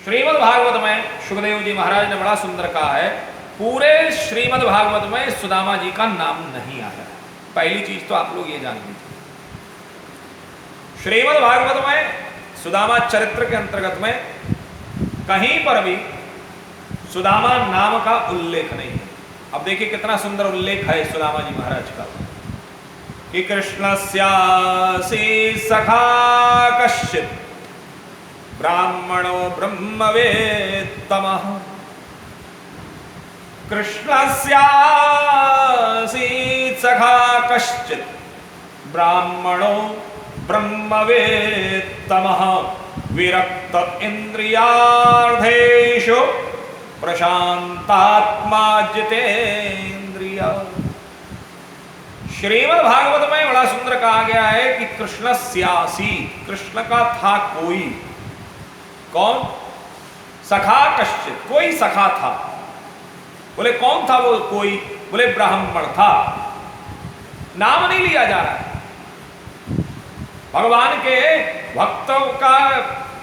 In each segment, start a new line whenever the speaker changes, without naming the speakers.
श्रीमद् भागवत में सुखदेव जी महाराज ने बड़ा सुंदर कहा है, पूरे श्रीमद् भागवत में सुदामा जी का नाम नहीं आया। पहली चीज तो आप लोग ये जान लीजिए, श्रीमद् भागवत में सुदामा चरित्र के अंतर्गत में कहीं पर भी सुदामा नाम का उल्लेख नहीं है। अब देखिए कितना सुंदर उल्लेख है सुदामा जी महाराज का कि कृष्णस्यासि सखा कश्चित् ब्राह्मणो ब्रह्मवेत्तमः। कृष्णस्यासि सखा कश्चित् ब्राह्मणो ब्रह्मवेत्तमः विरक्त इंद्रियार्थेषु प्रशांतात्मा जितेन्द्रिय। श्रीमद् भागवत में बड़ा सुंदर कहा गया है कि कृष्णस्यासि, कृष्ण का था कोई, कौन? सखा कश्चित्, कोई सखा था। बोले कौन था वो कोई? बोले ब्राह्मण था। नाम नहीं लिया जा रहा है। भगवान के भक्तों का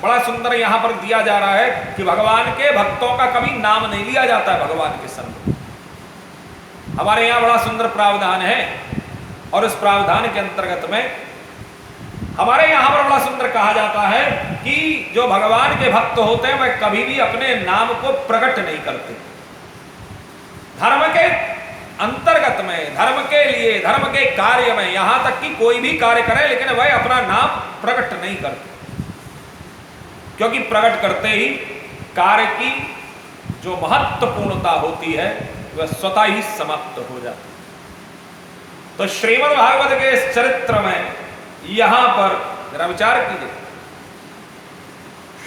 बड़ा सुंदर यहां पर दिया जा रहा है कि भगवान के भक्तों का कभी नाम नहीं लिया जाता है भगवान के संग। हमारे यहां बड़ा सुंदर प्रावधान है और उस प्रावधान के अंतर्गत में हमारे यहां पर बड़ा सुंदर कहा जाता है कि जो भगवान के भक्त होते हैं वह कभी भी अपने नाम को प्रकट नहीं करते। धर्म के अंतर्गत में, धर्म के लिए, धर्म के कार्य में, यहां तक कि कोई भी कार्य करे लेकिन वह अपना नाम प्रकट नहीं करते, क्योंकि प्रकट करते ही कार्य की जो महत्वपूर्णता होती है वह स्वतः ही समाप्त हो जाती है। तो श्रीमद् भागवत के इस चरित्र में यहां पर जरा विचार कीजिए,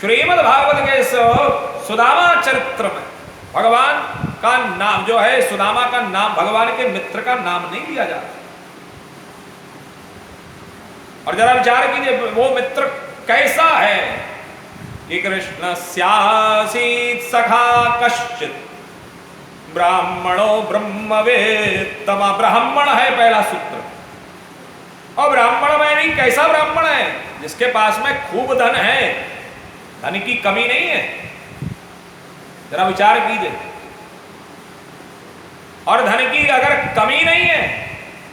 श्रीमद् भागवत के इस सुदामा चरित्र में भगवान का नाम जो है, सुदामा का नाम, भगवान के मित्र का नाम नहीं लिया जाता। और जरा विचार कीजिए वो मित्र कैसा है कि कृष्णस्यासीत् सखा कश्चित् ब्राह्मणो ब्रह्मवेत्तमः। ब्राह्मण है पहला सूत्र। और ब्राह्मण में भी कैसा ब्राह्मण है? जिसके पास में खूब धन है, धन की कमी नहीं है। जरा विचार कीजिए। और धन की अगर कमी नहीं है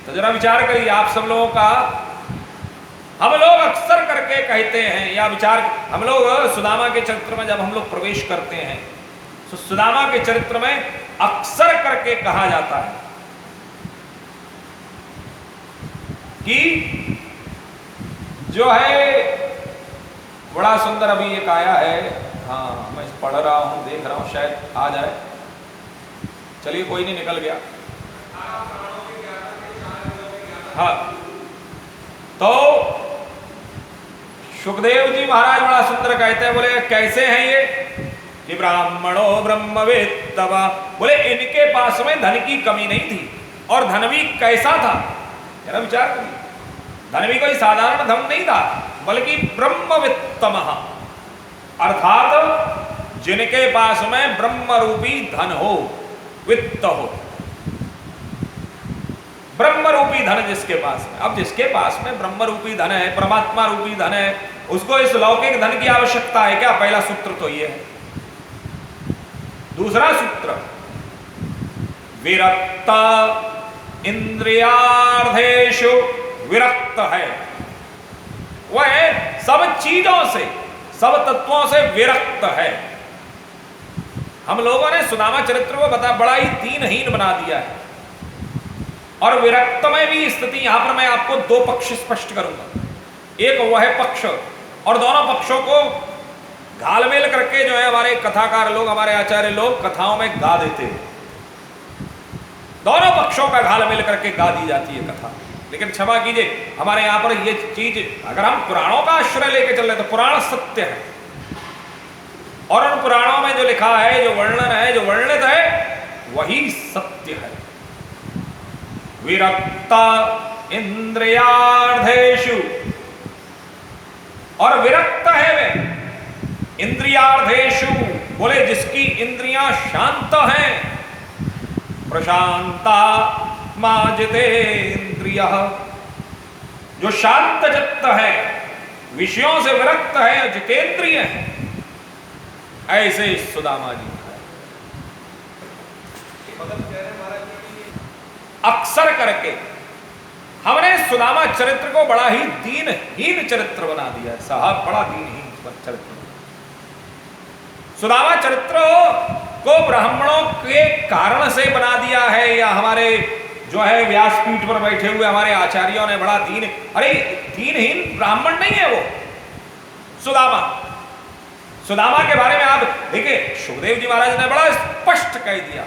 तो जरा विचार करिए आप सब लोगों का। हम लोग अक्सर करके कहते हैं या विचार, हम लोग सुदामा के चरित्र में जब हम लोग प्रवेश करते हैं तो सुदामा के चरित्र में अक्सर करके कहा जाता है कि जो है बड़ा सुंदर अभी एक आया है, हाँ मैं पढ़ रहा हूं, देख रहा हूं शायद आ जाए। चलिए कोई नहीं, निकल गया। हाँ, तो सुखदेव जी महाराज बड़ा सुंदर कहते हैं, बोले कैसे हैं ये कि ब्राह्मणो ब्रह्मवेत्तमः। बोले इनके पास में धन की कमी नहीं थी। और धन भी कैसा था? जरा विचार करिए। धन भी कोई साधारण धन नहीं था, बल्कि ब्रह्मवेत्तमः, अर्थात जिनके पास में ब्रह्म रूपी धन हो, वित्त हो, ब्रह्म रूपी धन जिसके पास में। अब जिसके पास में ब्रह्म रूपी धन है, परमात्मा रूपी धन है, उसको इस लौकिक धन की आवश्यकता है क्या? पहला सूत्र तो ये है। दूसरा सूत्र, विरक्त इंद्रियार्थेषु विरक्त है। वह सब चीजों से, सब तत्वों से विरक्त है। हम लोगों ने सुदामा चरित्र को बड़ा ही दीनहीन बना दिया है। और विरक्त में भी स्थिति यहां पर मैं आपको दो पक्ष स्पष्ट करूंगा। एक वह पक्ष, और दोनों पक्षों को घालमेल करके जो है हमारे कथाकार लोग, हमारे आचार्य लोग कथाओं में गा देते हैं। दोनों पक्षों का घालमेल करके गा दी जाती है कथा। लेकिन क्षमा कीजिए, हमारे यहां पर ये चीज, अगर हम पुराणों का आश्रय लेके चल रहे तो पुराण सत्य है, और उन पुराणों में जो लिखा है, जो वर्णन है, जो वर्णित है, वही सत्य है। विरक्त इंद्रियार्थेषु, और विरक्त है वे इंद्रियार्थेषु, बोले जिसकी इंद्रियां शांत हैं। प्रशांता जितेन्द्रियः, जो शांत चित्त है, विषयों से विरक्त है, जितेंद्रिय है, ऐसे सुदामा जी अक्सर करके हमने सुदामा चरित्र को बड़ा ही दीनहीन चरित्र बना दिया है साहब, बड़ा दीनहीन चरित्र। सुदामा चरित्र को ब्राह्मणों के कारण से बना दिया है, या हमारे जो है व्यासपीठ पर बैठे हुए हमारे आचार्यों ने बड़ा अरे दीनहीन ब्राह्मण नहीं है वो सुदामा। सुदामा के बारे में आप देखिए, सुखदेव जी महाराज ने बड़ा स्पष्ट कह दिया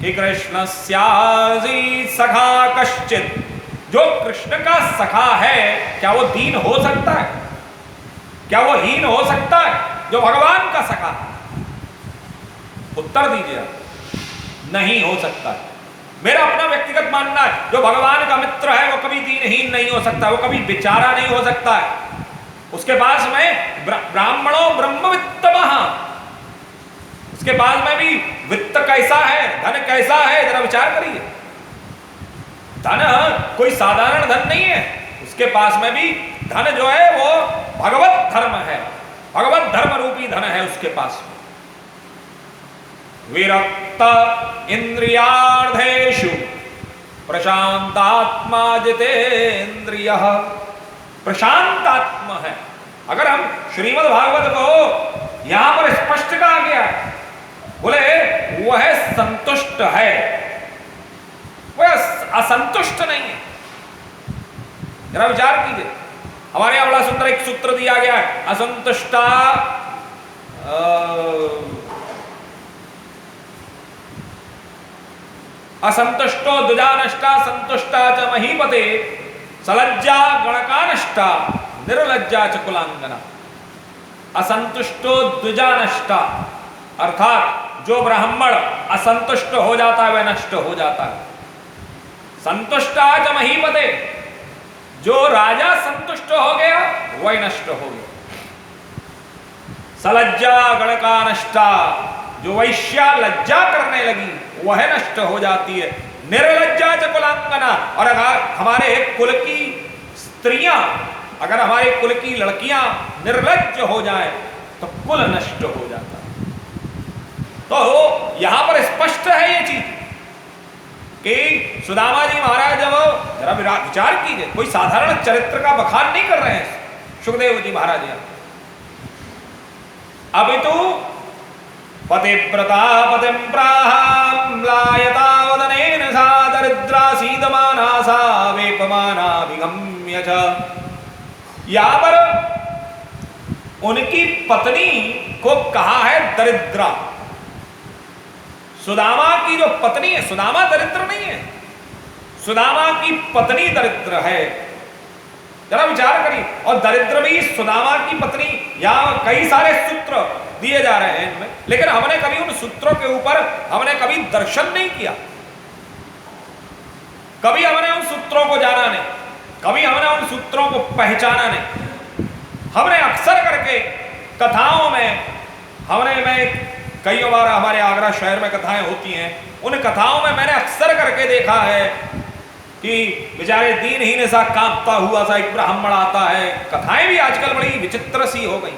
कि कृष्ण स्यासी सखा कश्चित, जो कृष्ण का सखा है क्या वो दीन हो सकता है? क्या वो हीन हो सकता है जो भगवान का सखा? उत्तर दीजिए, नहीं हो सकता है। मेरा अपना व्यक्तिगत मानना है, जो भगवान का मित्र है वो कभी दीनहीन नहीं हो सकता, वो कभी बेचारा नहीं हो सकता है। उसके पास में ब्राह्मणों ब्रह्मवित्तमः, उसके पास में भी वित्त कैसा है, धन कैसा है, जरा विचार करिए। धन कोई साधारण धन नहीं है, उसके पास में भी धन जो है वो भगवत धर्म है, भगवत धर्म रूपी धन है उसके पास में। विरक्त इंद्रियार्थेषु प्रशांतात्मा जितेन्द्रियः, प्रशांत आत्मा है। अगर हम श्रीमद् भागवत को यहां पर स्पष्ट कहा गया है, बोले वह संतुष्ट है, वह असंतुष्ट नहीं है। जरा विचार कीजिए, हमारे यहां बड़ा सुंदर एक सूत्र दिया गया है, असंतुष्टा असंतुष्टो द्विजानष्टा संतुष्टा च महीपते सलज्जा गणकानष्टा निर्लज्जा च कुलांगना। असंतुष्टो द्विजानष्टा, अर्थात जो ब्राह्मण असंतुष्ट हो जाता है वह नष्ट हो जाता है। संतुष्टा च महीपते, जो राजा संतुष्ट हो गया वह नष्ट हो गया। सलज्जा गणकानष्टा, जो वैश्या लज्जा करने लगी वह नष्ट हो जाती है। निर्लज्जा च कुलांगना, और अगर हमारे कुल की स्त्रियां, अगर हमारे कुल की लड़कियां निर्लज्ज हो जाए तो कुल नष्ट हो जाता है। तो यहां पर स्पष्ट है ये चीज कि सुदामा जी महाराज जब जरा विचार कीजिए, कोई साधारण चरित्र का बखान नहीं कर रहे हैं सुखदेव जी महाराज यहां। अभी तो पतिव्रता पतिं प्राहाम्लायता वदनेन सा दरिद्रा सीदमाना सा वेपमाना विगम्य च। यहां पर उनकी पत्नी को कहा है दरिद्रा। सुदामा की जो पत्नी है, सुदामा दरिद्र नहीं है, सुदामा की पत्नी दरिद्र है। जरा विचार करिए, और दरिद्र भी सुदामा की पत्नी। यहां कई सारे सूत्र दिए जा रहे हैं इनमें, लेकिन हमने कभी उन सूत्रों के ऊपर हमने कभी दर्शन नहीं किया, कभी हमने उन सूत्रों को जाना नहीं, कभी हमने उन सूत्रों को पहचाना नहीं। हमने अक्सर करके कथाओं में, मैं कई बार हमारे आगरा शहर में कथाएं होती हैं, उन कथाओं में मैंने अक्सर करके देखा है कि बेचारे दीनहीन सा कांपता हुआ सा एक ब्राह्मण आता है। कथाएं भी आजकल बड़ी विचित्र सी हो गई।